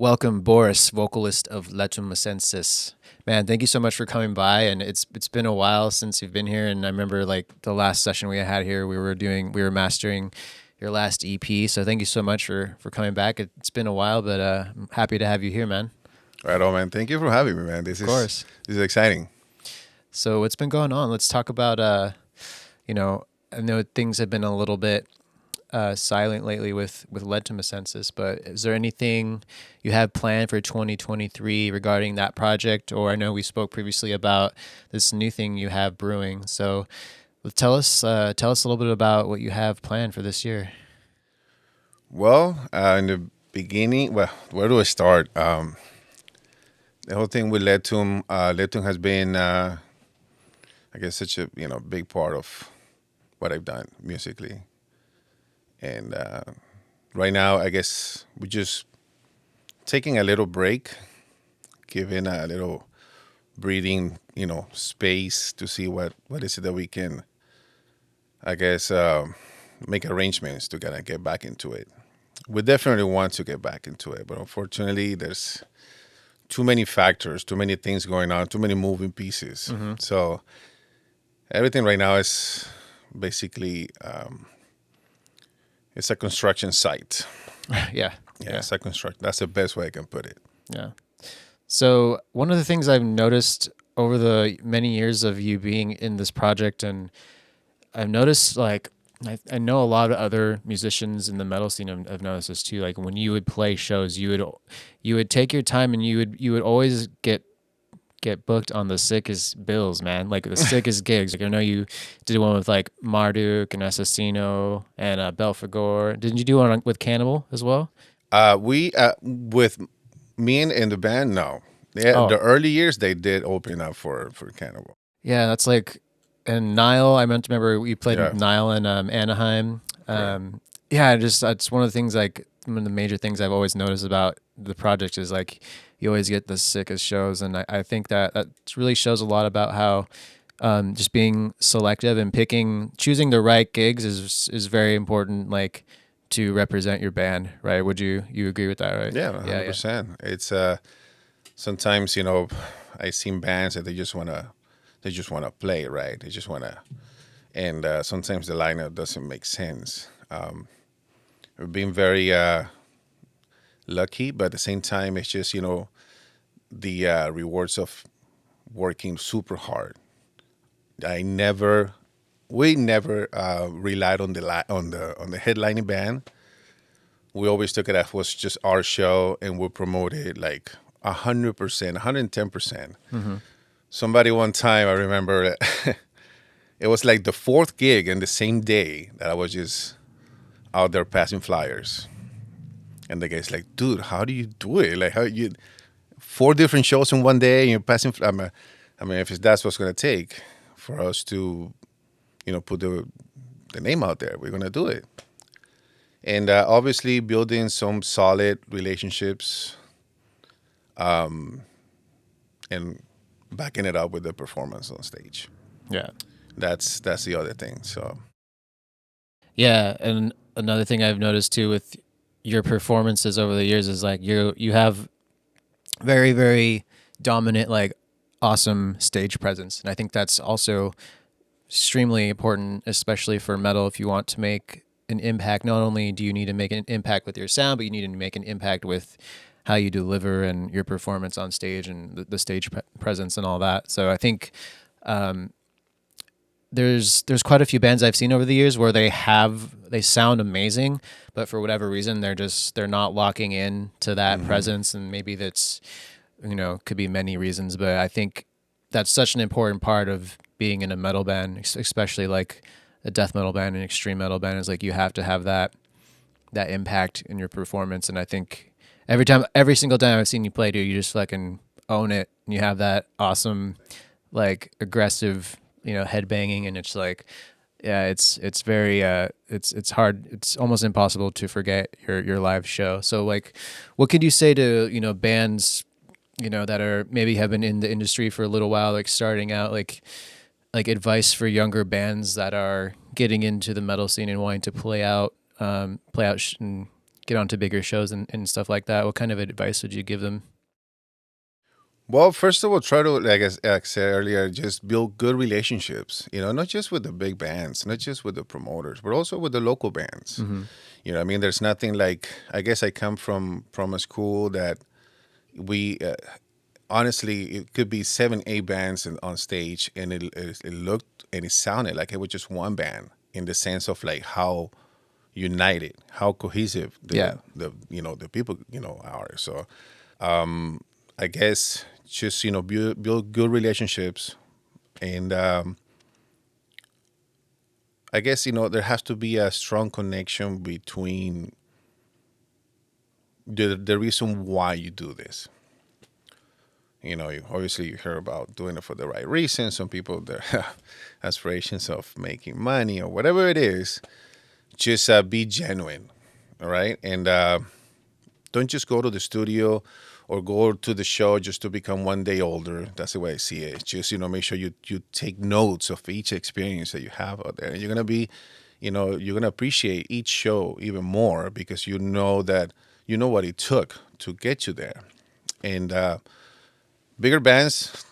Welcome, Boris, vocalist of Letum Ascensus. Man, thank you so much for coming by. And it's been a while since you've been here. And I remember like the last session we had here, we were mastering your last EP. So thank you so much for coming back. It's been a while, but I'm happy to have you here, man. Right on, man. Thank you for having me, man. Of course. This is exciting. So what's been going on? Let's talk about I know things have been a little bit silent lately with Letum Ascensus, but is there anything you have planned for 2023 regarding that project? Or I know we spoke previously about this new thing you have brewing. So tell us a little bit about what you have planned for this year. Well, in the beginning, where do I start? The whole thing with Letum, Letum has been, I guess, such a big part of what I've done musically. And right now, I guess we're just taking a little break, giving a little breathing, space to see what is it that we can, I guess, make arrangements to kind of get back into it. We definitely want to get back into it, but unfortunately, there's too many factors, too many things going on, too many moving pieces. Mm-hmm. So everything right now is basically it's a construction site. Yeah. It's a construction. That's the best way I can put it. Yeah. So one of the things I've noticed over the many years of you being in this project, and I've noticed like I know a lot of other musicians in the metal scene have noticed this too. Like when you would play shows, you would take your time, and you would always get booked on the sickest bills, man. Like the sickest gigs. Like I know you did one with like Marduk and Assassino and Belphegor. Didn't you do one with Cannibal as well? We with me and the band, no. The early years they did open up for Cannibal. Yeah, that's like, and Nile. I meant to remember we played with Nile in Anaheim. Yeah, that's one of the things, like one of the major things I've always noticed about the project is like you always get the sickest shows, and I think that really shows a lot about how just being selective and choosing the right gigs is very important, like to represent your band, right? Would you agree with that, right? Yeah, 100%. Yeah. It's sometimes I've seen bands that they just wanna play, right? They just wanna, and sometimes the lineup doesn't make sense. We've been very lucky, but at the same time, it's just the rewards of working super hard. We never relied on the headlining band. We always took it as was just our show, and we promoted like 100%, 110%. Mm-hmm. Somebody one time, I remember it was like the fourth gig in the same day that I was just out there passing flyers. And the guy's like, dude, how do you do it? Like, how you 4 different shows in one day and you're passing. I mean, if that's what's going to take for us to, put the name out there, we're going to do it. And obviously building some solid relationships and backing it up with the performance on stage. Yeah. That's the other thing. So. Yeah, and another thing I've noticed too with your performances over the years is like you have very, very dominant, like awesome stage presence. And I think that's also extremely important, especially for metal. If you want to make an impact, not only do you need to make an impact with your sound, but you need to make an impact with how you deliver and your performance on stage and the stage presence and all that. So I think there's quite a few bands I've seen over the years where they sound amazing, but for whatever reason they're not locking in to that presence, and maybe that's could be many reasons, but I think that's such an important part of being in a metal band, especially like a death metal band and extreme metal band, is like you have to have that impact in your performance. And I think every single time I've seen you play, dude, you just fucking own it, and you have that awesome like aggressive head banging, and it's like, yeah, it's very it's hard, it's almost impossible to forget your live show. So like, what could you say to bands that are maybe have been in the industry for a little while, like starting out, like advice for younger bands that are getting into the metal scene and wanting to play out and get onto bigger shows and stuff like that? What kind of advice would you give them? Well, first of all, try to, like I said earlier, just build good relationships. Not just with the big bands, not just with the promoters, but also with the local bands. I mean, there's nothing like. I guess I come from a school that we honestly, it could be 7, 8 bands on stage, and it looked and it sounded like it was just one band in the sense of like how united, how cohesive the people are. So I guess just build good relationships, and I guess there has to be a strong connection between the reason why you do this. Obviously you hear about doing it for the right reason. Some people, their aspirations of making money or whatever it is. Just be genuine, all right? And don't just go to the studio or go to the show just to become one day older. That's the way I see it. Just make sure you take notes of each experience that you have out there, and you're gonna be, you're gonna appreciate each show even more because you know what it took to get you there. And bigger bands,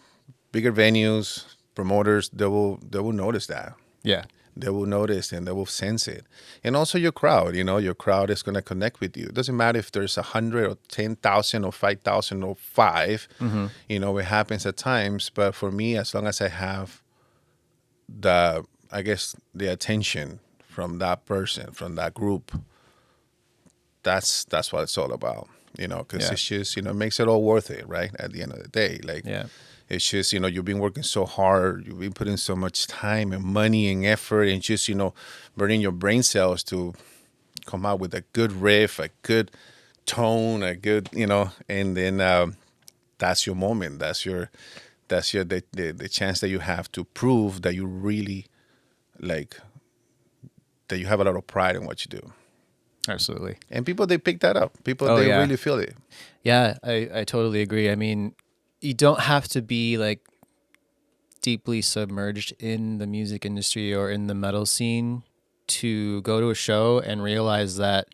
bigger venues, promoters, they will notice that. Yeah. They will notice and they will sense it. And also your crowd, your crowd is going to connect with you. It doesn't matter if there's 100 or 10,000 or 5,000 or 5, it happens at times. But for me, as long as I have the attention from that person, from that group, that's what it's all about. Because it's just, it makes it all worth it, right? At the end of the day, it's just, you've been working so hard, you've been putting so much time and money and effort and just, burning your brain cells to come out with a good riff, a good tone, a good, and then that's your moment. That's the chance that you have to prove that you really that you have a lot of pride in what you do. Absolutely. And people, they pick that up. People, they really feel it. Yeah, I totally agree. I mean, you don't have to be deeply submerged in the music industry or in the metal scene to go to a show and realize that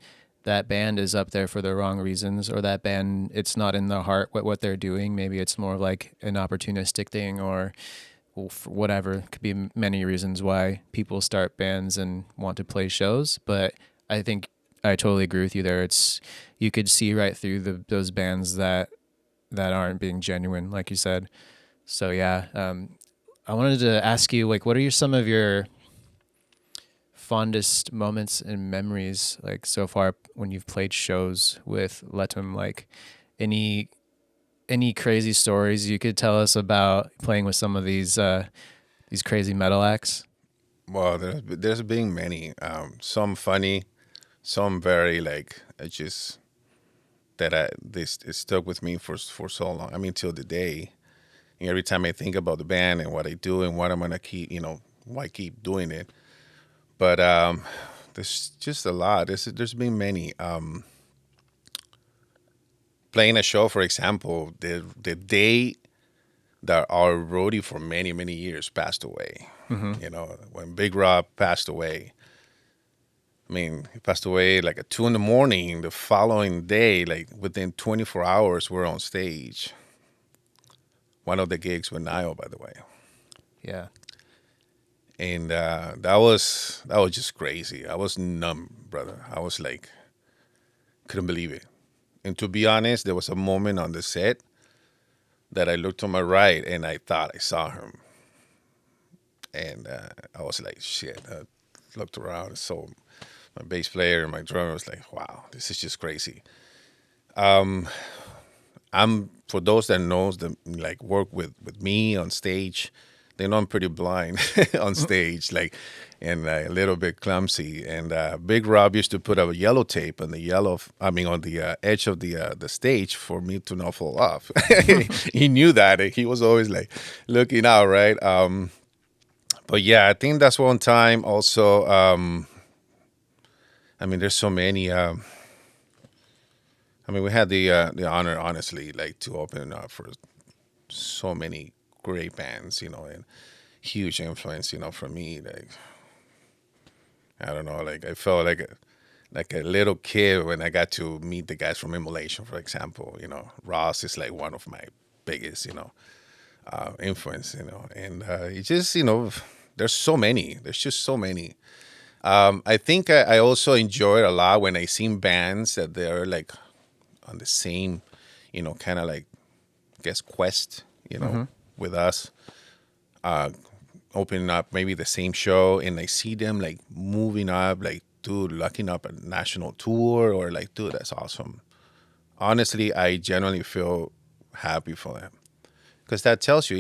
that band is up there for the wrong reasons, or that band, it's not in the heart what they're doing. Maybe it's more like an opportunistic thing, or whatever. It could be many reasons why people start bands and want to play shows. But I think I totally agree with you there. You could see right through those bands that aren't being genuine, like you said. So yeah, I wanted to ask you, what are some of your fondest moments and memories so far when you've played shows with Letum? Any crazy stories you could tell us about playing with some of these crazy metal acts? Well, there's been many. Some funny, some very it stuck with me for so long. I mean, till the day. And every time I think about the band and what I do and what I'm gonna keep, why keep doing it. But there's just a lot. There's been many. Playing a show, for example, the day that our roadie for many, many years passed away. When Big Rob passed away. I mean, he passed away at 2 a.m. The following day, within 24 hours, we're on stage. One of the gigs with Nile, by the way. Yeah. And that was just crazy. I was numb, brother. I was couldn't believe it. And to be honest, there was a moment on the set that I looked to my right and I thought I saw him. And I was like, shit. I looked around and saw my bass player and my drummer. Was like, wow, this is just crazy. I'm, for those that knows that work with me on stage, they know I'm pretty blind on stage, and a little bit clumsy. And Big Rob used to put a yellow tape on the on the edge of the stage for me to not fall off. He knew that. He was always looking out, right? But yeah, I think that's one time. Also, I mean, there's so many. I mean, we had the honor, honestly, to open up for so many great bands, and huge influence, for me. I don't know, I felt like a little kid when I got to meet the guys from Immolation, for example. Ross is like one of my biggest, influence, and it's just, there's so many. There's just so many. I think I also enjoy it a lot when I seen bands that they're like on the same, kind of like, I guess, quest, with us, opening up maybe the same show, and I see them like moving up, like, dude, locking up a national tour, or like, dude, that's awesome. Honestly, I genuinely feel happy for them because that tells you,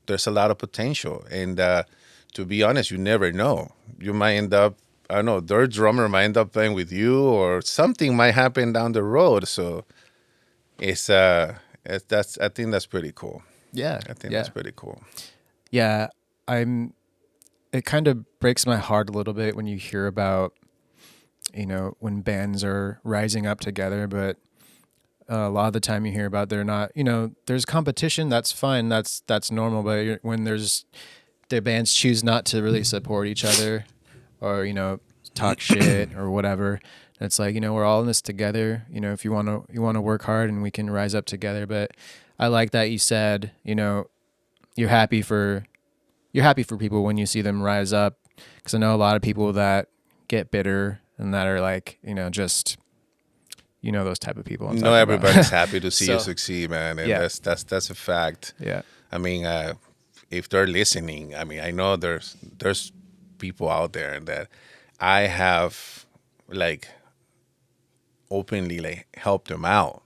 there's a lot of potential. And to be honest, you never know. You might end up, I don't know, their drummer might end up playing with you, or something might happen down the road. So I think that's pretty cool. Yeah. I think that's pretty cool. Yeah. It kind of breaks my heart a little bit when you hear about, when bands are rising up together, but a lot of the time you hear about they're not, there's competition. That's fine. That's normal. But when their bands choose not to really support each other, or, talk shit or whatever, it's like, we're all in this together. If you want to work hard, and we can rise up together. But I like that you said, you're happy for people when you see them rise up, because I know a lot of people that get bitter and that are like, just, those type of people. No, everybody's happy to see you succeed, man, and Yeah. that's a fact. Yeah. I mean, if they're listening, I mean, I know there's people out there that I have like openly like helped them out.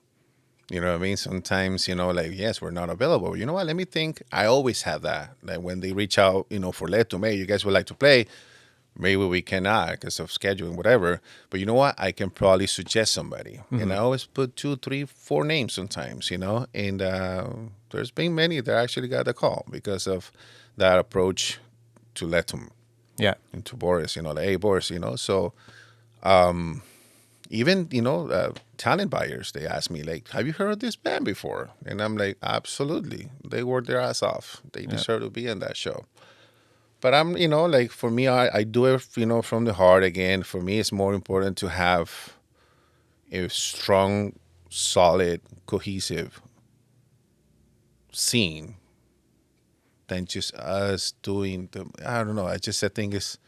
You know what I mean? Sometimes, like, yes, we're not available. You know what? Let me think. I always have that. Like when they reach out, for Letum, hey, you guys would like to play. Maybe we cannot because of scheduling, whatever. But you know what? I can probably suggest somebody. Mm-hmm. And I always put 2, 3, 4 names sometimes, And there's been many that actually got the call because of that approach to Letum. Yeah. And to Boris, like, hey, Boris, So even, talent buyers, they ask me, like, have you heard of this band before? And I'm like, absolutely. They worked their ass off. They deserve to be in that show. But I'm, like, for me, I do it, from the heart. Again, for me, it's more important to have a strong, solid, cohesive scene than just us doing I don't know. I think it's,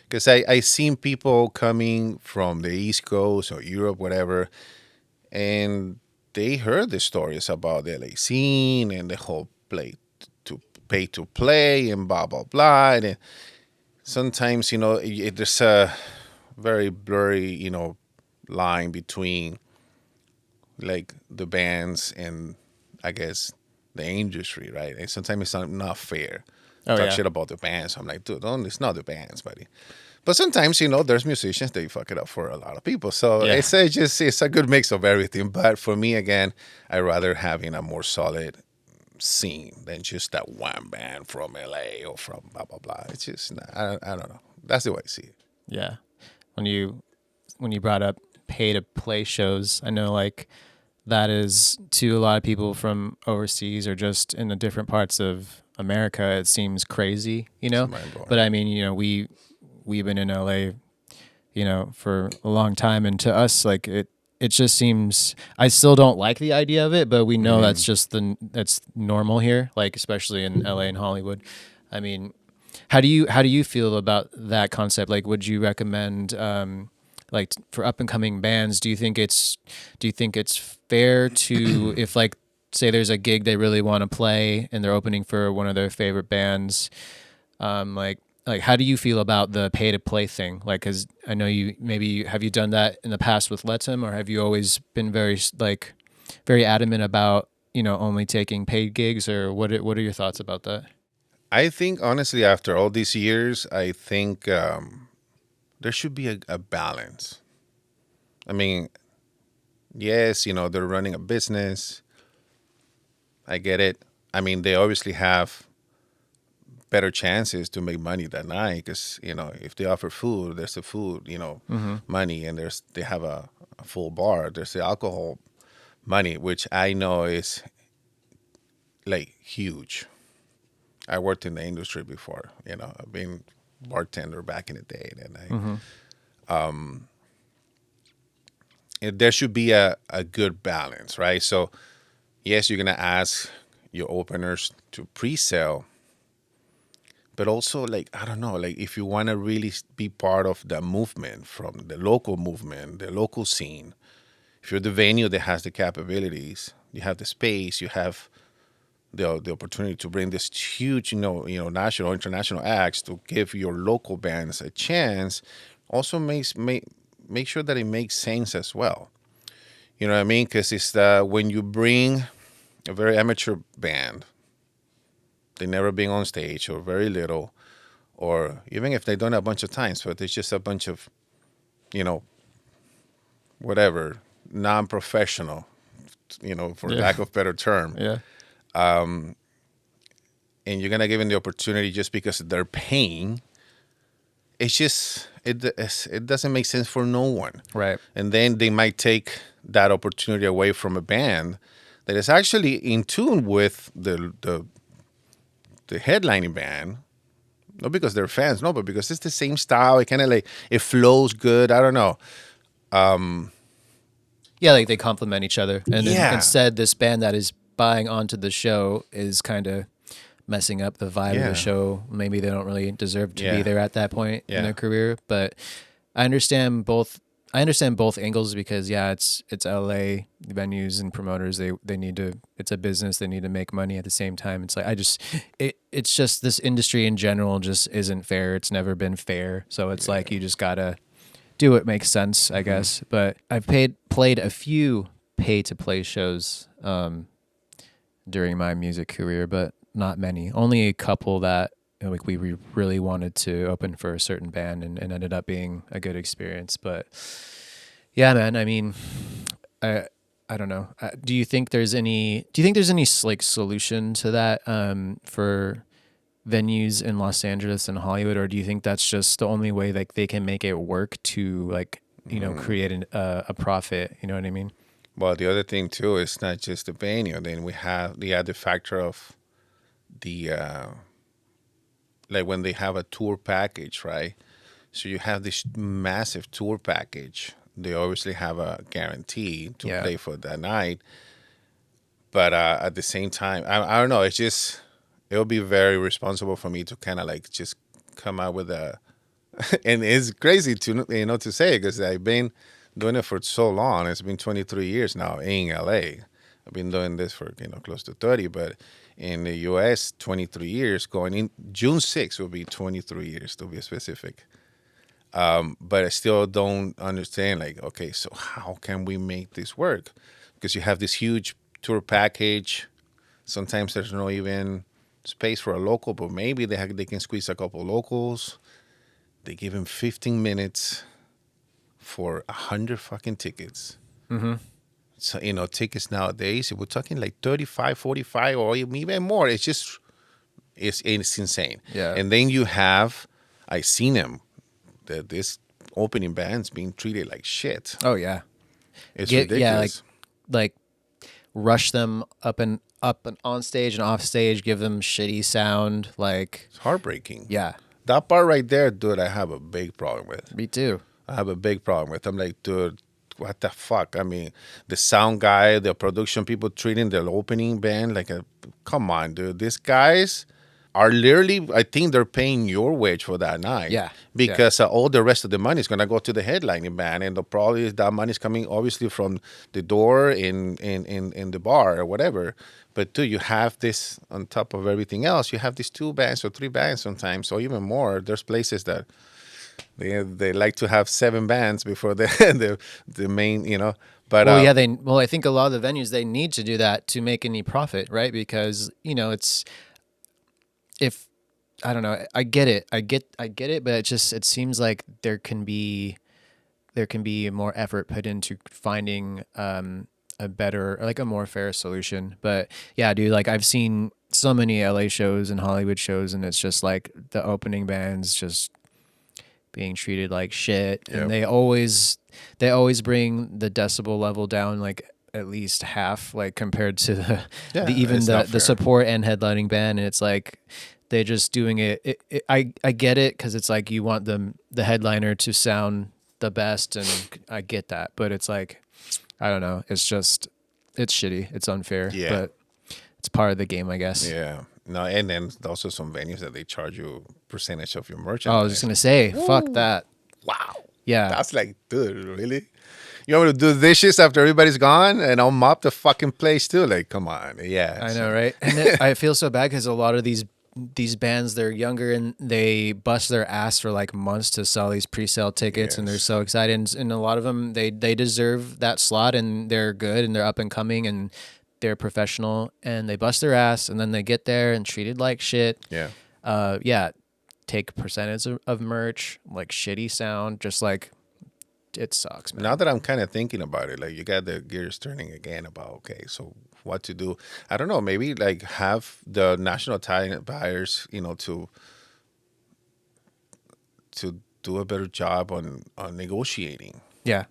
because I seen people coming from the East Coast or Europe, whatever, and they heard the stories about the LA scene and the whole pay to play and blah, blah, blah. And sometimes, there's a very blurry, line between like the bands and, I guess, the industry, right? And sometimes it's not fair. Talk shit about the bands. I'm like, dude, it's not the bands, buddy. But sometimes, there's musicians, they fuck it up for a lot of people. So it's a good mix of everything. But for me, again, I rather having a more solid scene than just that one band from LA or from blah, blah, blah. It's just, I don't know. That's the way I see it. Yeah. When you brought up pay to play shows, I know like that is to a lot of people from overseas or just in the different parts of America, it seems crazy, But I mean, we've been in LA, for a long time, and to us, like it just seems. I still don't like the idea of it, but we know that's just that's normal here, like especially in LA and Hollywood. I mean, how do you feel about that concept? Like, would you recommend, like for up and coming bands? Do you think it's fair to if like say there's a gig they really want to play and they're opening for one of their favorite bands, like how do you feel about the pay to play thing? Like, because I know have you done that in the past with Letum, or have you always been very adamant about only taking paid gigs, or what are your thoughts about that? I think honestly, after all these years, I think there should be a balance. I mean, yes, they're running a business. I get it. I mean, they obviously have better chances to make money that night because, if they offer food, there's the food, money, and they have a full bar. There's the alcohol money, which I know is like huge. I worked in the industry before, I've been bartender back in the day, and there should be a good balance, right? So, yes, you're gonna ask your openers to pre-sell, but also, like, I don't know, like if you want to really be part of the movement, from the local movement, the local scene, if you're the venue that has the capabilities, you have the space, you have the opportunity to bring this huge, national, international acts to give your local bands a chance, also make sure that it makes sense as well. You know what I mean? Because it's when you bring a very amateur band, they never been on stage or very little, or even if they've done it a bunch of times, but it's just a bunch of, you know, whatever, non-professional, for lack of better term. Yeah. And you're gonna give them the opportunity just because they're paying. It's just it doesn't make sense for no one. Right. And then they might take that opportunity away from a band that is actually in tune with the headlining band. Not because they're fans, no, but because it's the same style. It kind of like it flows good. I don't know. Yeah, like they complement each other. And then Yeah. instead, this band that is buying onto the show is kind of messing up the vibe of Yeah. the show. Maybe they don't really deserve to Yeah. be there at that point Yeah. in their career. But I understand both. I understand both angles because it's LA venues and promoters. They need to. It's a business. They need to make money at the same time. It's like it's just this industry in general just isn't fair. It's never been fair. So it's like you just gotta do what makes sense, I guess. But I've played a few pay to play shows during my music career, but not many. Only a couple that like we really wanted to open for a certain band and ended up being a good experience. But yeah, man, I mean, I don't know. Do you think there's any like solution to that for venues in Los Angeles and Hollywood, or do you think that's just the only way like they can make it work to like create a profit? You know what I mean? Well, the other thing too is not just the venue. Then we have the added factor of the like when they have a tour package, right? So you have this massive tour package. They obviously have a guarantee to play for that night, but at the same time, I don't know. It's just it'll be very responsible for me to kind of like just come out with a, and it's crazy to say because I've been doing it for so long. It's been 23 years now in LA. I've been doing this for close to 30, but in the US, 23 years. Going in June 6th will be 23 years to be specific. But I still don't understand. Like, okay, so how can we make this work? Because you have this huge tour package. Sometimes there's no even space for a local, but maybe they can squeeze a couple locals. They give them 15 minutes for 100 fucking tickets. Mm-hmm. So, tickets nowadays, we're talking like 35, 45, or even more. It's just, it's insane. Yeah. And then I seen them, this opening band's being treated like shit. Oh yeah. It's ridiculous. Yeah, like rush them up and on stage and off stage, give them shitty sound. Like It's heartbreaking. yeah, That part right there, dude, I have a big problem with. me too. I have a big problem with. I'm like, dude, what the fuck? I mean, the sound guy, the production people treating the opening band like come on, dude. These guys are literally, I think they're paying your wage for that night. Yeah. Because all the rest of the money is going to go to the headlining band. And probably that money is coming obviously from the door in the bar or whatever. But dude, you have this on top of everything else. You have these 2 bands or 3 bands sometimes, or even more. There's places that they like to have 7 bands before the main, But Well, yeah, I think a lot of the venues they need to do that to make any profit, right? Because it's if I don't know, I get it, but it seems like there can be more effort put into finding a better, like a more fair solution. But yeah, dude, like I've seen so many LA shows and Hollywood shows, and it's just like the opening bands just being treated like shit, and they always bring the decibel level down like at least half, like compared to the support and headlining band, and it's like they're just doing it. I get it because it's like you want the headliner to sound the best, and I get that, but it's like, I don't know. It's just, it's shitty. It's unfair, but it's part of the game, I guess. Yeah. No, and then also some venues that they charge you percentage of your Oh, merchandise. I was just gonna say, fuck that. Wow. Yeah. That's like, dude, really? You want me to do dishes after everybody's gone, and I'll mop the fucking place too? Like, come on. Yeah. I know, right? And I feel so bad because a lot of these bands, they're younger and they bust their ass for like months to sell these pre-sale tickets, and they're so excited. And a lot of them, they deserve that slot, and they're good and they're up and coming and they're professional, and they bust their ass, and then they get there and treated like shit. Yeah. Take percentage of merch, like shitty sound, just like, it sucks, man. Now that I'm kind of thinking about it, like you got the gears turning again about, okay, so what to do. I don't know, maybe like have the national talent buyers, to do a better job on negotiating. Yeah.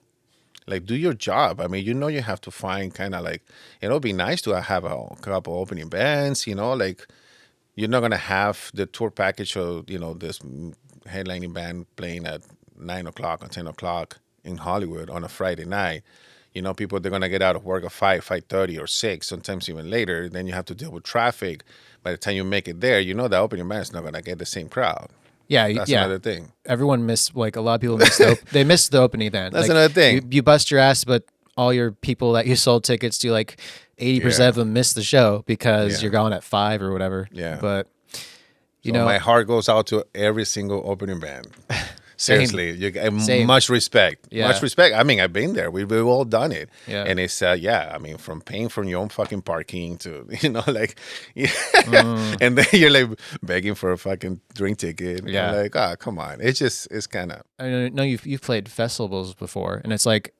Like, do your job. I mean, you have to find kind of like, it'd be nice to have a couple opening bands, like you're not going to have the tour package of, this headlining band playing at 9 o'clock or 10 o'clock in Hollywood on a Friday night. People, they're going to get out of work at 5:30 or 6, sometimes even later. Then you have to deal with traffic. By the time you make it there, the opening band is not going to get the same crowd. Yeah, That's another thing. Everyone missed, like a lot of people missed they missed the opening band. That's like, another thing. You bust your ass, but all your people that you sold tickets to, like 80% of them missed the show because you're gone at 5 or whatever. Yeah. But So my heart goes out to every single opening band. Seriously, you get much respect. Yeah. Much respect. I mean, I've been there. We've all done it. Yeah. And it's I mean, from paying for your own fucking parking to like, and then you're like begging for a fucking drink ticket. Yeah. You're like, come on. It's kind of. I know you've played festivals before, and it's like,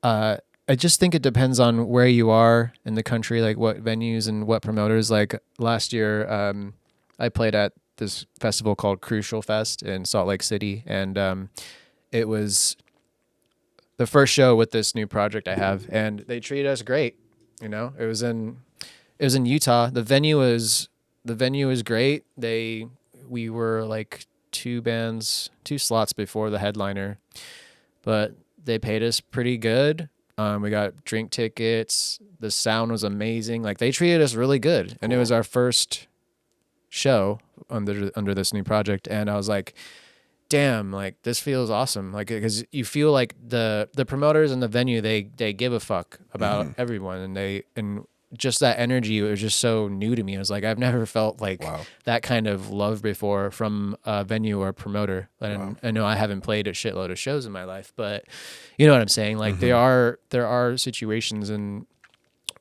I just think it depends on where you are in the country, like what venues and what promoters. Like last year, I played at this festival called Crucial Fest in Salt Lake City, and it was the first show with this new project I have, and they treated us great. It was in Utah. The venue is great. We were like two slots before the headliner, but they paid us pretty good. We got drink tickets. The sound was amazing. Like, they treated us really good, and it was our first show under this new project, and I was like, damn, like this feels awesome. Like, because you feel like the promoters and the venue, they give a fuck about everyone, and just that energy, it was just so new to me. I was like, I've never felt like that kind of love before from a venue or a promoter. And I know I haven't played a shitload of shows in my life, but you know what I'm saying? Like, there are situations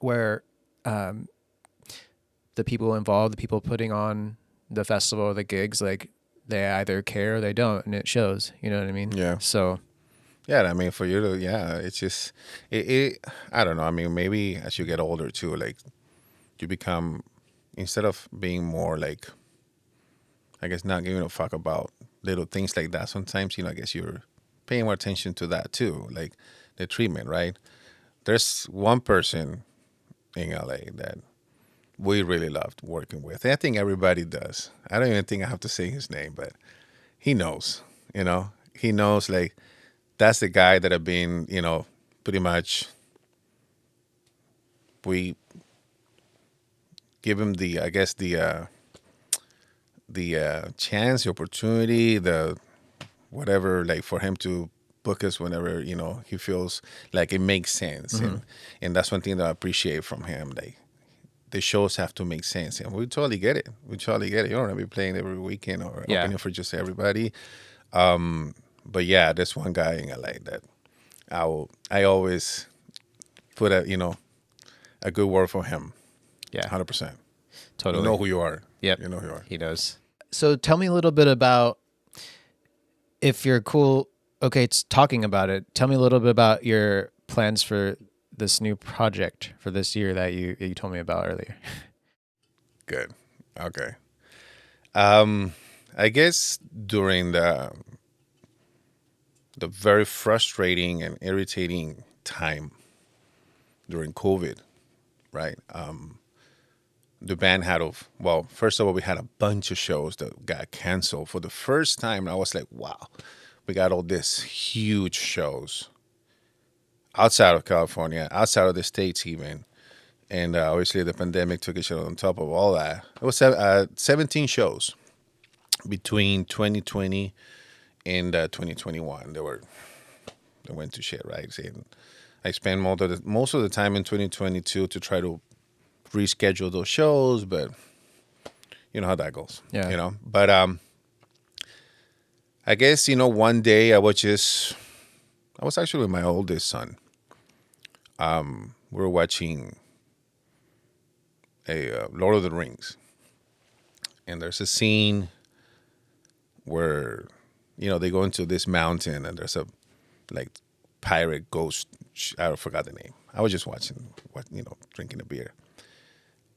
where the people involved, the people putting on the festival or the gigs, like, they either care or they don't, and it shows. You know what I mean? Yeah. So, yeah, I mean, for you to, it's just, I don't know. I mean, maybe as you get older too, like, you become, instead of being more like, I guess, not giving a fuck about little things like that, sometimes, I guess you're paying more attention to that too, like the treatment, right? There's one person in LA that we really loved working with. And I think everybody does. I don't even think I have to say his name, but he knows, he knows, like, that's the guy that I've been, pretty much, we give him the, I guess, the chance, the opportunity, the whatever, like, for him to book us whenever, he feels like it makes sense. And that's one thing that I appreciate from him. Like, the shows have to make sense, and we totally get it. You don't want to be playing every weekend or opening for just everybody. But yeah, there's one guy in LA that I always put a good word for him. Yeah, 100%. Totally. You know who you are. Yep. You know who you are. He knows. So tell me a little bit about, if you're cool. Okay, it's talking about it. Tell me a little bit about your plans for this new project for this year that you told me about earlier. Good. Okay. I guess during the very frustrating and irritating time during COVID, right? The band first of all, we had a bunch of shows that got canceled for the first time. And I was like, wow, we got all these huge shows outside of California, outside of the States even. And obviously the pandemic took a shit on top of all that. It was 17 shows between 2020 and 2021. They went to shit, right? And I spent most of the time in 2022 to try to reschedule those shows, but you know how that goes. Yeah. You know, but I guess one day I was actually with my oldest son. We were watching a Lord of the Rings, and there's a scene where they go into this mountain and there's a like pirate ghost. I forgot the name. I was just watching, drinking a beer,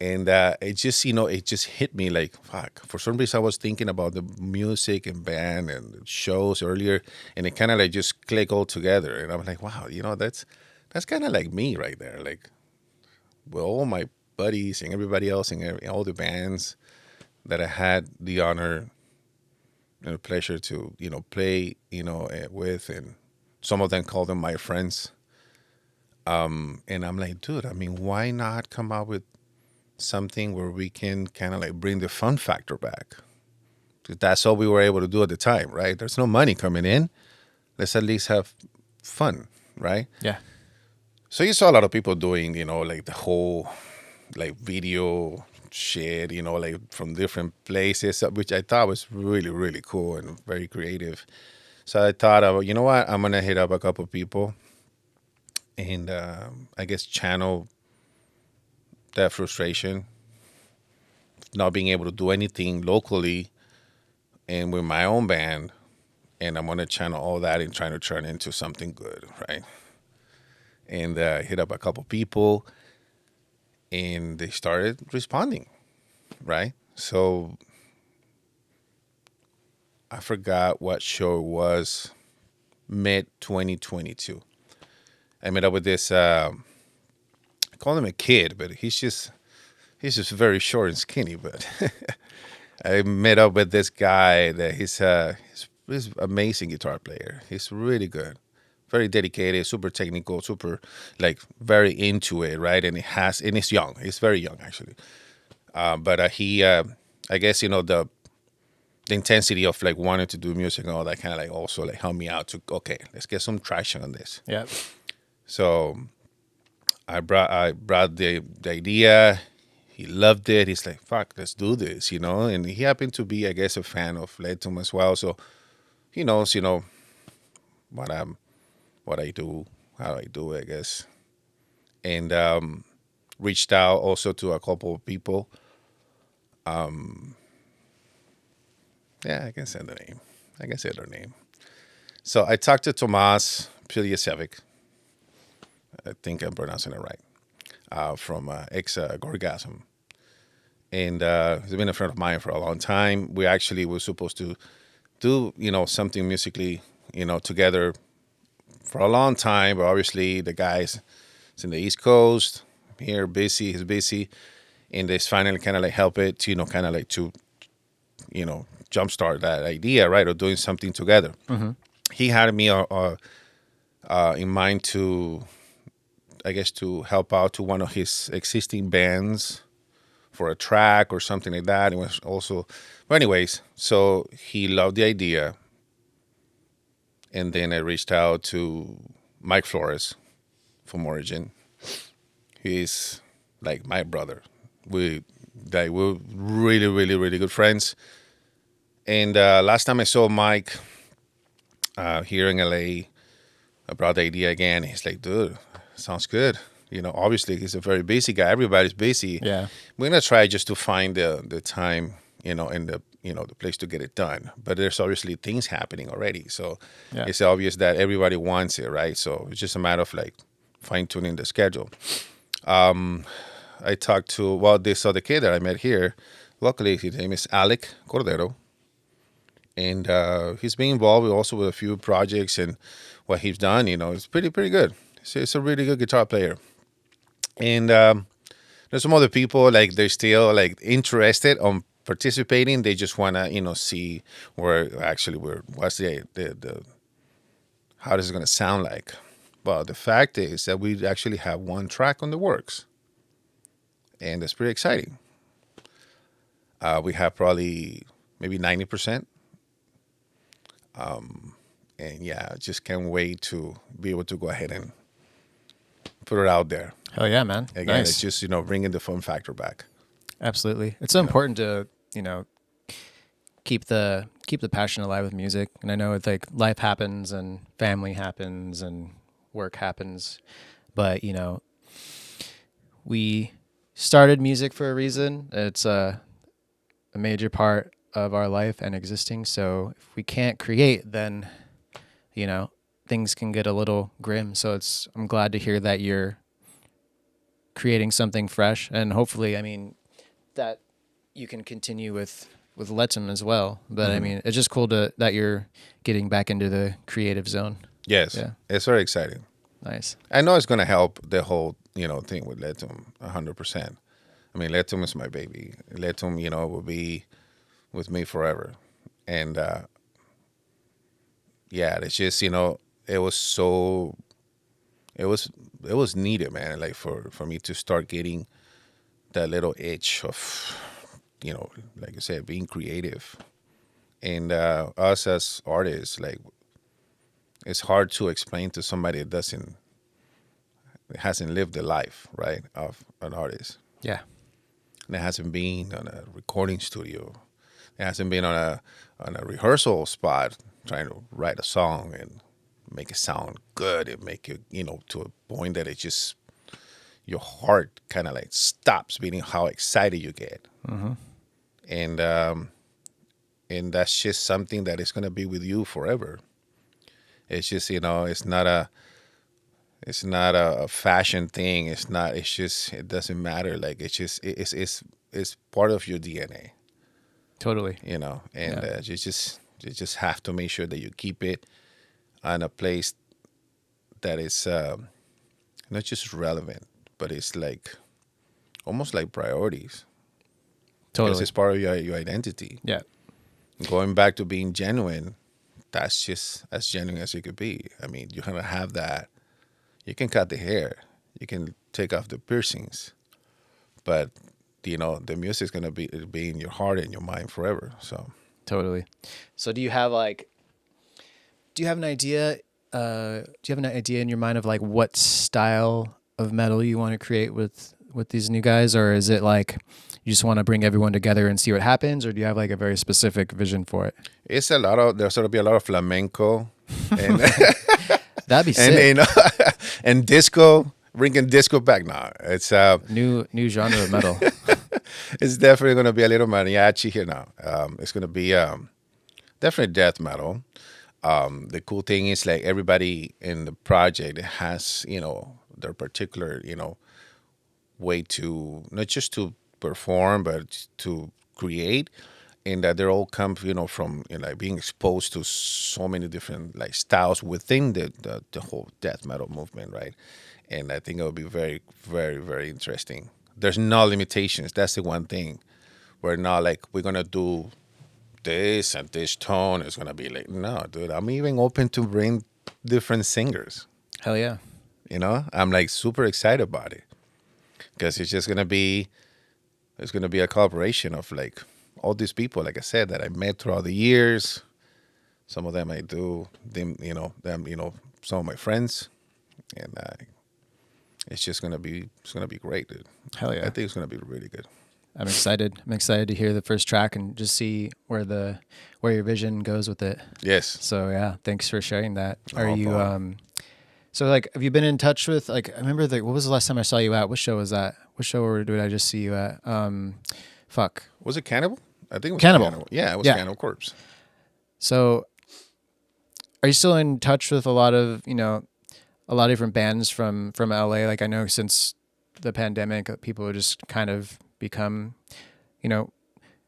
and it just hit me like fuck. For some reason, I was thinking about the music and band and shows earlier, and it kind of like just clicked all together. And I'm like, wow, that's kind of like me right there. Like, with all my buddies and everybody else and all the bands that I had the honor and the pleasure to play with, and some of them call them my friends. And I'm like, dude, I mean, why not come out with something where we can kind of like bring the fun factor back? 'Cause that's all we were able to do at the time, right? There's no money coming in. Let's at least have fun, right? Yeah. So you saw a lot of people doing, like the whole like video shit, like from different places, which I thought was really, really cool and very creative. So I thought, you know what, I'm going to hit up a couple people and I guess channel that frustration, not being able to do anything locally and with my own band. And I'm going to channel all that and trying to turn into something good, right? And hit up a couple people and they started responding, right? So I forgot what show it was, mid-2022. I met up with this, I call him a kid, but he's just very short and skinny. But I met up with this guy that he's an amazing guitar player. He's really good, very dedicated, super technical, super like very into it, right? And he's young. He's very young actually. But he, I guess the intensity of like wanting to do music and all that kind of like also like helped me out to okay, let's get some traction on this. Yeah. So I brought the idea. He loved it. He's like, fuck, let's do this, And he happened to be, I guess, a fan of Letum as well. So he knows, what I do, how I do it, I guess. And reached out also to a couple of people. Yeah, I can say the name. I can say their name. So I talked to Tomas Piljasevic. I think I'm pronouncing it right. From ex-Gorgasm. And he's been a friend of mine for a long time. We actually were supposed to do, something musically, together for a long time. But obviously the guy's in the East Coast. Here, busy. He's busy. And this finally kind of like help it to, kind of like to, jumpstart that idea, right, of doing something together. Mm-hmm. He had me in mind to, I guess, to help out to one of his existing bands for a track or something like that. It was also, but anyways, so he loved the idea. And then I reached out to Mike Flores from Origin. He's like my brother. We're really, really, really good friends. And last time I saw Mike here in LA, I brought the idea again. He's like, dude, sounds good. Obviously he's a very busy guy. Everybody's busy. Yeah. We're gonna try just to find the time, and the place to get it done. But there's obviously things happening already. So It's obvious that everybody wants it, right? So it's just a matter of like fine tuning the schedule. I talked to this other kid that I met here. Luckily, his name is Alec Cordero. And he's been involved also with a few projects, and what he's done, it's pretty good. He's a really good guitar player. And there's some other people, like they're still like interested on participating. They just want to, see what's the how this is going to sound like. But the fact is that we actually have one track on the works, and that's pretty exciting. We have probably maybe 90%. And yeah, just can't wait to be able to go ahead and put it out there. Hell yeah, man. Again, Nice. it's just, bringing the fun factor back. Absolutely. It's so important to, keep the passion alive with music. And I know it's like life happens and family happens and work happens, but we started music for a reason. It's a major part of our life and existing. So if we can't create, then things can get a little grim. So I'm glad to hear that you're creating something fresh, and hopefully, that you can continue with Letum as well. But it's just cool that you're getting back into the creative zone. Yes, Yeah. It's very exciting. Nice. I know it's going to help the whole, thing with Letum 100%. Letum is my baby. Letum, will be with me forever. And, yeah, it's just, it was needed, man, like for me to start getting that little itch of, like I said, being creative. And us as artists, like, it's hard to explain to somebody that hasn't lived the life, right, of an artist. Yeah. And it hasn't been on a recording studio. It hasn't been on a rehearsal spot trying to write a song and make it sound good and make it, to a point that it just, your heart kind of like stops beating how excited you get. Mm-hmm. And that's just something that is going to be with you forever. It's just, it's not a fashion thing. It's just, it doesn't matter. Like, it's just, it's part of your DNA. Totally. And you just have to make sure that you keep it on a place that is not just relevant, but it's like almost like priorities. Totally. Because it's part of your identity. Yeah. Going back to being genuine, that's just as genuine as you could be. You're going to have that. You can cut the hair. You can take off the piercings. But, the music's going to be in your heart and your mind forever. So Totally. So do you have an idea? Do you have an idea in your mind of like what style of metal you want to create with these new guys? Or is it like you just want to bring everyone together and see what happens? Or do you have like a very specific vision for it? It's there's going to be a lot of flamenco and that'd be sick. And disco, bringing disco back. No, it's new genre of metal. It's definitely going to be a little mariachi here now. It's going to be definitely death metal. The cool thing is like everybody in the project has, their particular, way to not just to perform, but to create. And that they're all come, from like being exposed to so many different like styles within the whole death metal movement, right? And I think it will be very, very, very interesting. There's no limitations. That's the one thing. We're not like we're gonna do this and this tone is gonna be like, no, dude. I'm even open to bring different singers. Hell yeah. I'm like super excited about it because it's just gonna be a collaboration of like all these people, like I said, that I met throughout the years. Some of them I do them, some of my friends, and it's gonna be great, dude. Hell yeah. I think it's gonna be really good. I'm excited. I'm excited to hear the first track and just see where your vision goes with it. Yes. So yeah, thanks for sharing that. No Are you problem. so like have you been in touch with like I remember what was the last time I saw you at? What show was that? What show did I just see you at? Was it Cannibal? I think it was Cannibal. Yeah, it was Yeah. Cannibal Corpse. So are you still in touch with a lot of different bands from LA? Like I know since the pandemic people have just kind of become,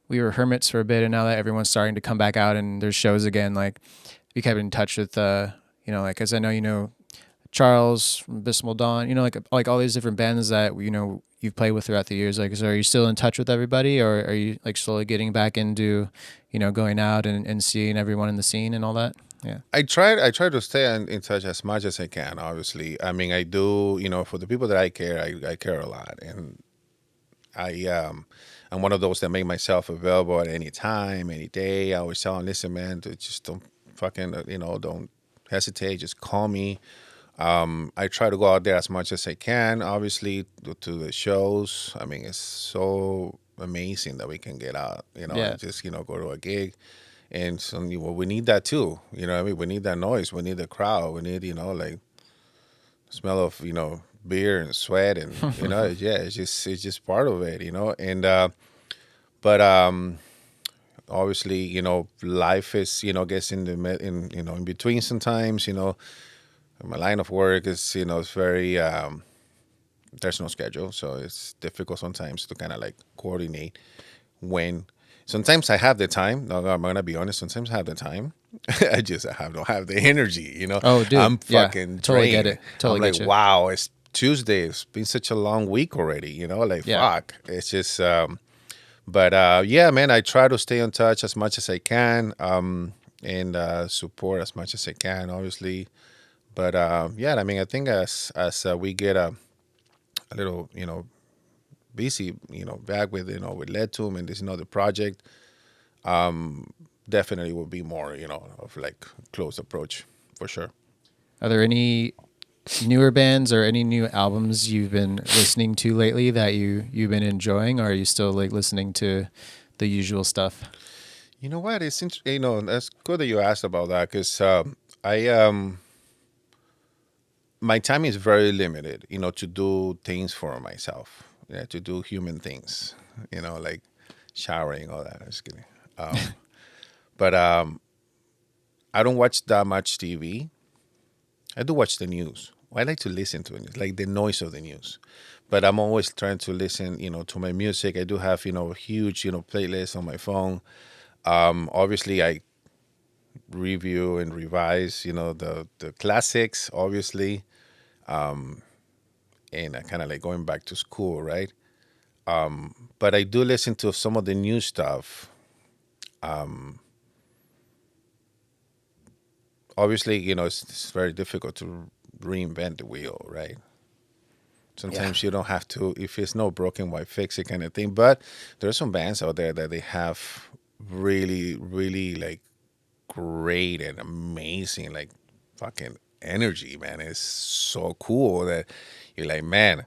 we were hermits for a bit, and now that everyone's starting to come back out and there's shows again, like we kept in touch with, like, cause I know, Charles from Abysmal Dawn, like all these different bands that, you've played with throughout the years. Like, so are you still in touch with everybody, or are you like slowly getting back into, going out and seeing everyone in the scene and all that? Yeah. I try to stay in touch as much as I can. Obviously, I mean, I do. You know, for the people that I care, I care a lot, and I'm one of those that make myself available at any time, any day. I always tell them, listen, man, just don't fucking, don't hesitate. Just call me. I try to go out there as much as I can. Obviously, to the shows. I mean, it's so amazing that we can get out. Yeah. And just go to a gig. And so, well, we need that too. What I mean, we need that noise. We need the crowd. We need, like, smell of, beer and sweat, and yeah, it's just part of it. And but obviously, life is, gets in in between sometimes. My line of work is, it's very there's no schedule, so it's difficult sometimes to kind of like coordinate when. Sometimes I have the time. No, I'm gonna be honest. Sometimes I have the time. don't have the energy. Oh, dude. I'm Yeah. fucking Totally drained. get it. Totally I'm get like, you. wow, it's Tuesday. It's been such a long week already. Like, Yeah. fuck. It's just. But yeah, man, I try to stay in touch as much as I can, and support as much as I can, obviously. But yeah, I mean, I think as we get a little, busy, back with with Letum and this another project, definitely will be more, of like close approach for sure. Are there any newer bands or any new albums you've been listening to lately that you've been enjoying, or are you still like listening to the usual stuff? You know what? It's that's good that you asked about that, because I my time is very limited, to do things for myself, yeah, to do human things, like showering, all that. I'm just kidding. But I don't watch that much TV. I do watch the news. I like to listen to it, like the noise of the news. But I'm always trying to listen, to my music. I do have, a huge, playlist on my phone. Obviously, I review and revise, the classics, obviously. And I kind of like going back to school, right? But I do listen to some of the new stuff. Obviously, it's very difficult to reinvent the wheel, right? Sometimes you don't have to, if it's no broken, why fix it kind of thing. But there's some bands out there that they have really, really like great and amazing, like fucking energy, man. It's so cool that you're like, man,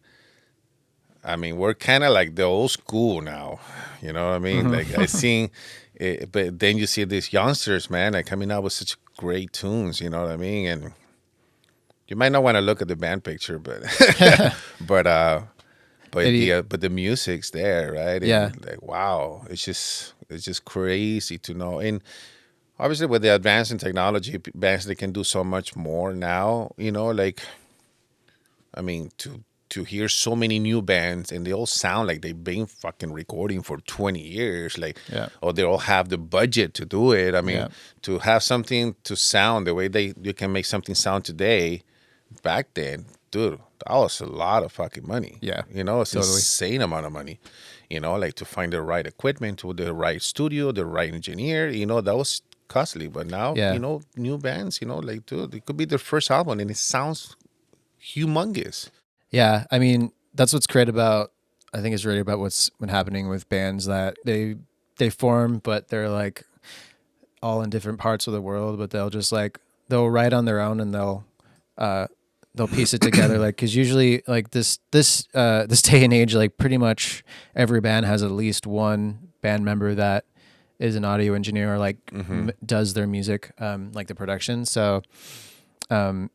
I mean, we're kind of like the old school now. You know what I mean? Like I seen it, but then you see these youngsters, man, like coming out with such great tunes. You know what I mean? And you might not want to look at the band picture, but but the music's there, right? Yeah. And like, wow, it's just crazy to know. And obviously, with the advance in technology, bands they can do so much more now. Like, I mean, to hear so many new bands and they all sound like they've been fucking recording for 20 years, like, Yeah. or they all have the budget to do it. I mean, Yeah. to have something to sound the way you can make something sound today, back then, dude, that was a lot of fucking money. Yeah, It's totally. insane amount of money. Like to find the right equipment, to the right studio, the right engineer, that was costly. But now, Yeah. new bands, like, dude, it could be their first album and it sounds humongous. Yeah, I mean, that's what's great about, I think it's really about what's been happening with bands, that they form, but they're like all in different parts of the world, but they'll write on their own and they'll piece it together. Like, cause usually like this day and age, like pretty much every band has at least one band member that is an audio engineer or like does their music, like the production. So, bands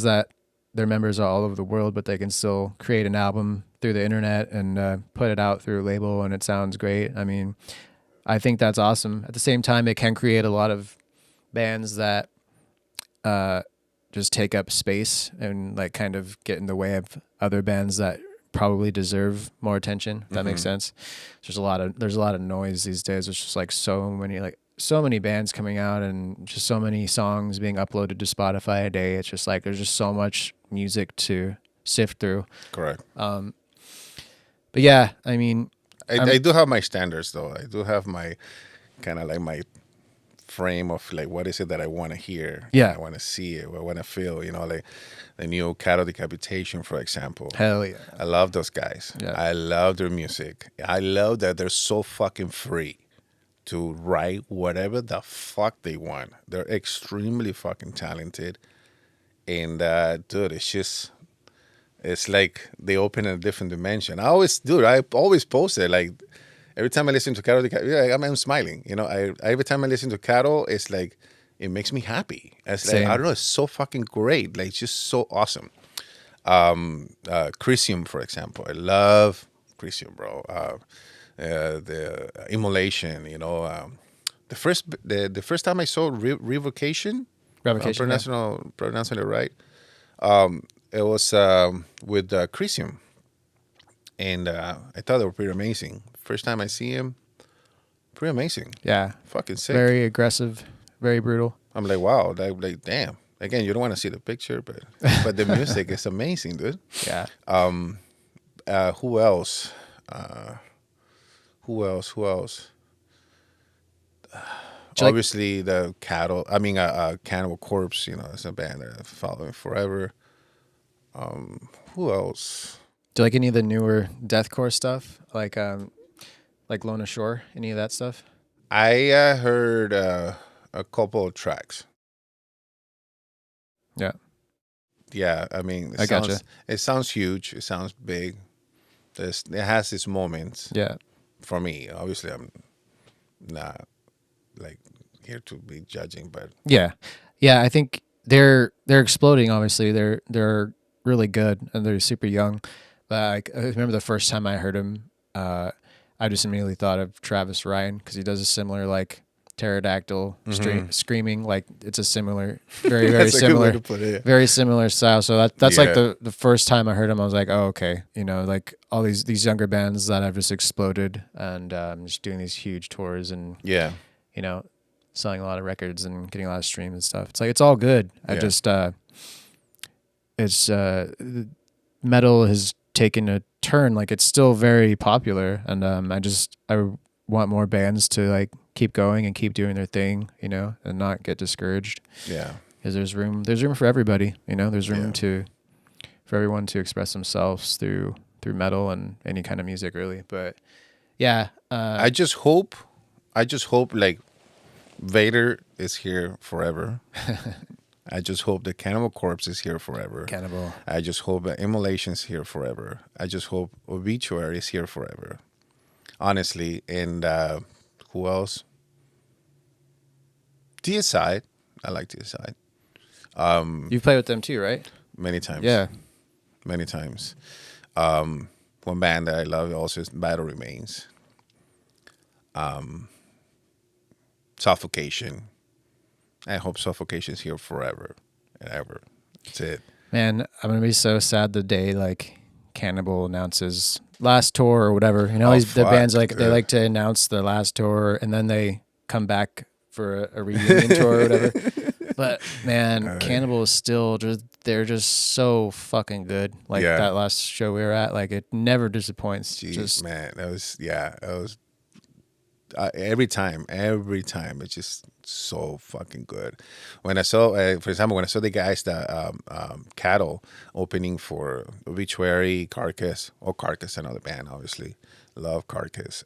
that their members are all over the world, but they can still create an album through the internet and put it out through a label and it sounds great. I mean, I think that's awesome. At the same time, it can create a lot of bands that just take up space and like kind of get in the way of other bands that probably deserve more attention. If that makes sense. There's a lot of noise these days. There's just like so many bands coming out and just so many songs being uploaded to Spotify a day. It's just like there's just so much music to sift through. Correct. But yeah, I mean, I do have my standards, though. I do have my kind of like my frame of like what is it that I want to hear. Yeah. I want to see it. I want to feel. Like the new Cattle Decapitation, for example. Hell yeah. I love those guys. Yeah. I love their music. I love that they're so fucking free to write whatever the fuck they want. They're extremely fucking talented. And dude, it's like they open a different dimension. I always post it. Like every time I listen to Cattle, I'm smiling. Every time I listen to Cattle, it's like it makes me happy. It's like, I don't know, it's so fucking great. Like it's just so awesome. Crescioni, for example, I love Crescioni, bro. The Immolation, the first time I saw Revocation, pronouncing it right. It was with Crescioni, and I thought they were pretty amazing. First time I see him, pretty amazing. Yeah, fucking sick. Very aggressive, very brutal. I'm like, wow, like damn. Again, you don't want to see the picture, but the music is amazing, dude. Yeah. Who else? Who else? Obviously, the Cannibal Corpse. It's a band that I'm following forever. Who else? Do you like any of the newer deathcore stuff, like Lona Shore? Any of that stuff? I heard a couple of tracks. Yeah. Yeah, I mean, gotcha. It sounds huge. It sounds big. It has its moments. Yeah. For me, obviously, I'm not like here to be judging, but yeah. I think they're exploding. Obviously, they're really good and they're super young. But I remember the first time I heard him, I just immediately thought of Travis Ryan because he does a similar like pterodactyl screaming. Like it's a similar, very very similar, good way to put it. Very similar style. So that's like the first time I heard him, I was like, oh okay, like all these younger bands that have just exploded and just doing these huge tours and selling a lot of records and getting a lot of streams and stuff. It's like it's all good. I just metal has taken a turn. Like it's still very popular, and I want more bands to like keep going and keep doing their thing, and not get discouraged. Yeah, because there's room for everybody. There's room for everyone to express themselves through metal and any kind of music, really. But yeah, I just hope like Vader is here forever. I just hope the Cannibal Corpse is here forever. I just hope that Immolation's here forever. I just hope Obituary is here forever. Honestly, and who else? DSI. I like DSI. You've played with them too, right? Many times. Yeah. Many times. One band that I love also is Battle Remains. Suffocation. I hope Suffocation's here forever and ever. That's it. Man, I'm gonna be so sad the day like Cannibal announces last tour or whatever. The bands they like to announce their last tour and then they come back for a reunion tour or whatever. But man, Cannibal is still they're just so fucking good. Like that last show we were at, like it never disappoints. Jeez, man, that was every time it's just so fucking good. When I saw, for example, the guys that Cattle opening for Obituary, Carcass, another band, obviously, love Carcass.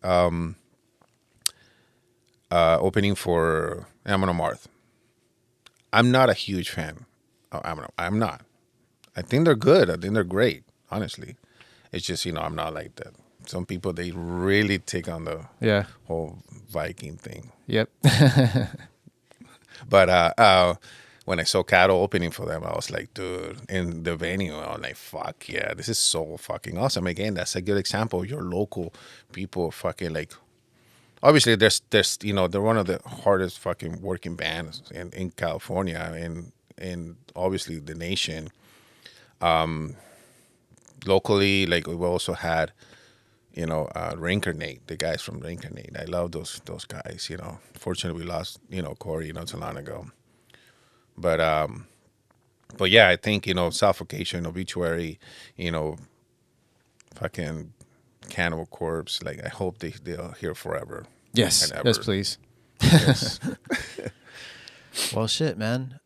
Opening for Amon Amarth. I'm not a huge fan of Amon. I'm not. I think they're good. I think they're great. Honestly, it's just I'm not like that. Some people, they really take on the whole Viking thing. Yep. But when I saw Cattle opening for them, I was like, dude, in the venue, I was like, fuck yeah, this is so fucking awesome. Again, that's a good example of your local people fucking like. Obviously, there's they're one of the hardest fucking working bands in California and obviously the nation. Locally, like we've also had. Reincarnate, the guys from Reincarnate. I love those guys. Fortunately, we lost Corey not too long ago. But yeah, I think Suffocation, Obituary, fucking Cannibal Corpse. Like I hope they're here forever. Yes, please. Yes. Well, shit, man.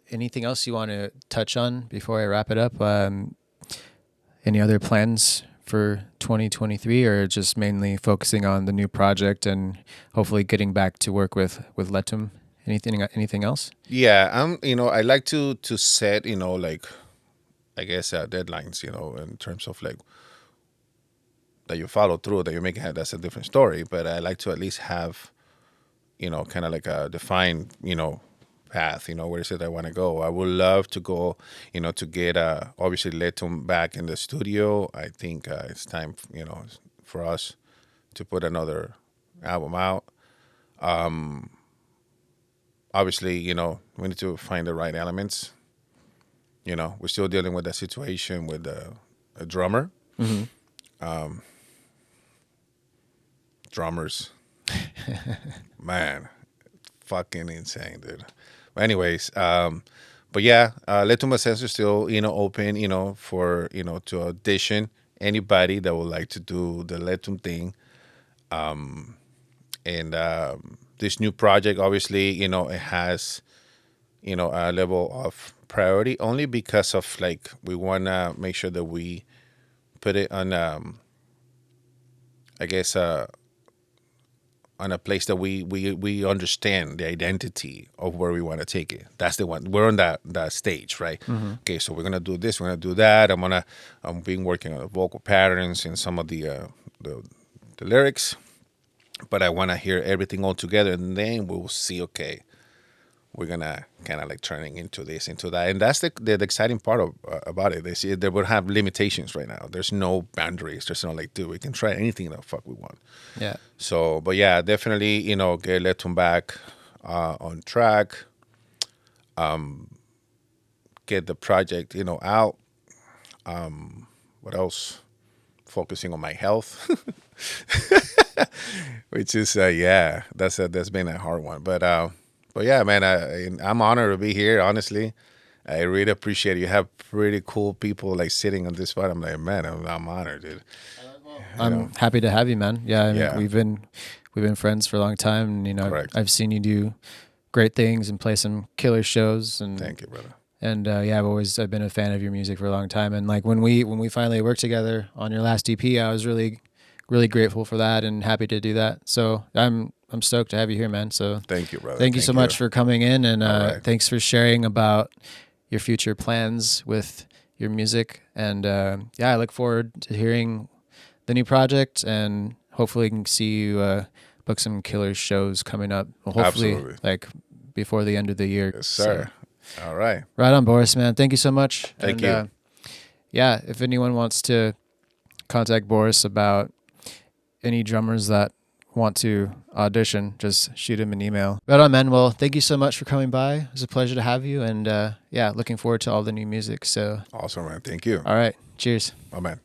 Anything else you want to touch on before I wrap it up? Any other plans for 2023, or just mainly focusing on the new project and hopefully getting back to work with Letum? Anything else? Yeah, I like to set, like, I guess, deadlines, in terms of like that you follow through, that you make it. That's a different story. But I like to at least have, kind of like a defined, path. Where is it I want to go? I would love to go, to get obviously Letum back in the studio. I think it's time, for us to put another album out. Obviously, we need to find the right elements. We're still dealing with that situation with a drummer. Drummers, man, fucking insane, dude. But anyways, but yeah, Letum Ascensus still, open, for, to audition anybody that would like to do the Letum thing. And this new project, obviously, it has, a level of priority only because of like we want to make sure that we put it on, I guess, on a place that we understand the identity of where we want to take it. That's the one. We're on that stage, right? Okay, so we're gonna do this, we're gonna do that. I'm been working on the vocal patterns and some of the lyrics, but I want to hear everything all together, and then we'll see. Okay, we're gonna kind of like turning into this, into that, and that's the exciting part about it. They see they would have limitations right now. There's no boundaries. There's no like, dude, we can try anything the fuck we want. Yeah. So, but yeah, definitely, get Letum back on track. Get the project, out. What else? Focusing on my health, which is yeah, that's been a hard one. But yeah, man, I'm honored to be here. Honestly, I really appreciate it. You have pretty cool people like sitting on this spot. I'm like, man, I'm honored, dude. I'm happy to have you, man. Yeah, I mean, Yeah. we've been friends for a long time, and Correct. I've seen you do great things and play some killer shows. And Thank you, brother. And yeah, I've been a fan of your music for a long time. And like when we finally worked together on your last EP, I was really grateful for that and happy to do that. So I'm stoked to have you here, man. So Thank you, brother. thank you so much for coming in, and right. thanks for sharing about your future plans with your music. And yeah, I look forward to hearing the new project, and hopefully can see you book some killer shows coming up. Well, hopefully, Absolutely. like before the end of the year. Yes, sir. All right. Right on, Boris, man. Thank you so much. Thank and, you. Yeah, if anyone wants to contact Boris about any drummers that want to audition, just shoot him an email. Right on, man. Well, thank you so much for coming by. It was a pleasure to have you, and yeah, looking forward to all the new music. So, Awesome, man. Thank you. all right, cheers. Oh, man.